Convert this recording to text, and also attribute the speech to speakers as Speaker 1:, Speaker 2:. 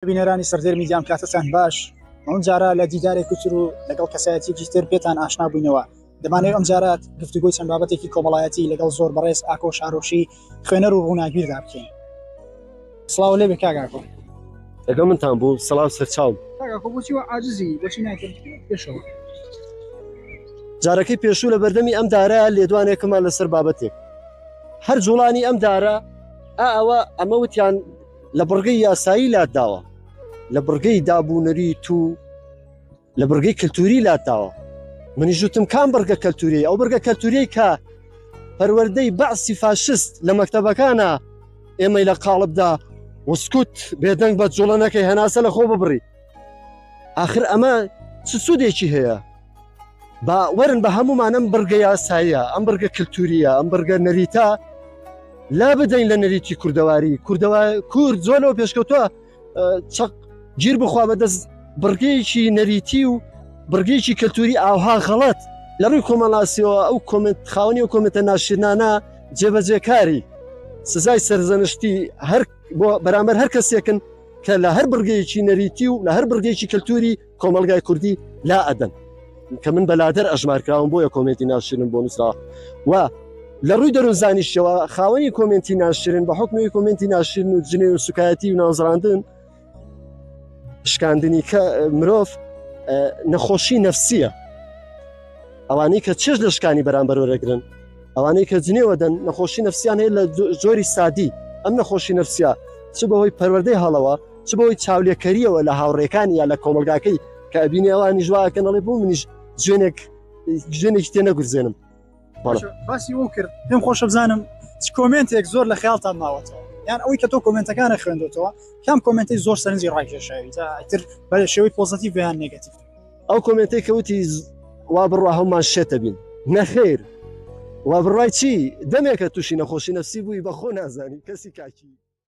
Speaker 1: بینەرانی سەردەر میدیام کاتتان باش ئەم جارە لە دیدارێک کوچر و لەگەڵ کەسایەتێکی تر پێتان ئاشنا بووینەوە دەمانێت ئەم جارات گفتوگۆی چەند بابەتێکی کۆمەڵایەتی لەگەڵ زۆر بەڕێز ئاکۆ شارۆشی خوێنەر و ڕووناگیردا بکەین. سڵاو لێ بێ کاگاکۆ.
Speaker 2: لەگەڵ منتان بوو سەڵاو سەرچاوم.
Speaker 1: کاگاکۆ بۆچی وە عاجزی بۆچی ناکرد پێشەوە؟
Speaker 2: جارەکەی پێشوو لە بەردەمی ئەم دارە لێدوانێکمان لەسەر بابەتێک هەر جوڵانی ئەم دارە ئەمە وتیان لە بڕگەی یاسایی لاتداوە، لە بڕگەی دابوونەری تو لە بڕگەی کللتوری لاتداوە. منیش وتم کام بڕگە کەلتوری ئەو بڕگە کەلتوری کە پەروەردەی بەعسی فاشست لە مەکتەبەکانە ئێمەی لە قاڵبدا وسکوت بێدەنگ بە جوڵەنەکەی هەناسە لە خۆ ببڕی. آخر ئەمە چ سوودێکی هەیە؟ با وەرن بە هەمومان ئەم بڕگە یاساییە، ئەم بڕگە کللتوریە، ئەم بڕگە نەریتە لا بدەین لە نەریتی کوردەواری. کورد زۆرەوە پێشکەوتووە چەق گیر بخوا بەدەست بڕگەیەکی نەریتی و بڕگەیەکی کەلتوری ئاوها غەڵەت لە ڕووی کۆمەڵاسیەوە ئەو خاوەنی و کۆمنتە ناشرینانە جێبەجێکاری سزای سەرزەنشتی بۆ بەرامبەر هەر کەسێکن کە لە هەر بڕگەیەکی نەریتی و لە هەر بڕگەیەکی کەلتوری کۆمەلگای کوردی لا ئەدەن کە من بەلادەر ئەژمارکراوم بۆیە کۆمنتی ناشرین بۆ نووسرا و لە ڕووی دەروونزانیشتەوە خاوەنی کۆمنتی ناشرین بە حکمی کۆمنتی ناشرین و جنێ و سوکایەتی و ناوزڕاندن شکاندنی کە مرۆڤ نەخۆشی نەفسیە. ئەوانەی کە چێژ لە شکانی بەرامبەر وەرەگرن، ئەوانەی کە جنێوەدەن نەخۆشی نەفسیان هەیە لە زۆری سادی. ئەم نەخۆشی نەفسیە چ بەهۆی پەروەردەی هەڵەوە چ بەهۆی چاولێکەریەوە لە هاوڕێکانی یا لە کۆمەلگاکەی کە ئەبینی ئەوانی ژواکەن ئەڵێ بوو منیش ژوێنێکی تێ نەگورزێنم.
Speaker 1: باسی وە کرد پێم خۆشە بزانم چ کۆمنتێک زۆر لە خەیاڵتان ماوەتەوە یان ئەوەی کە تۆ کۆمنتەکانە خوێندوتەوە کام کۆمنتی زۆر سەرنجی ڕاکێشاوی تر بە شێوەی پۆزتیڤ یان نێگەتیڤ؟ ئەو
Speaker 2: کۆمنتەی کەوتی وا بڕوا هەمومان شێتە بین نەخێر وا بڕای چی دەمێکە تووشی نەخۆشی نەفسی بووی بەخۆ نازانی کەسی کاکی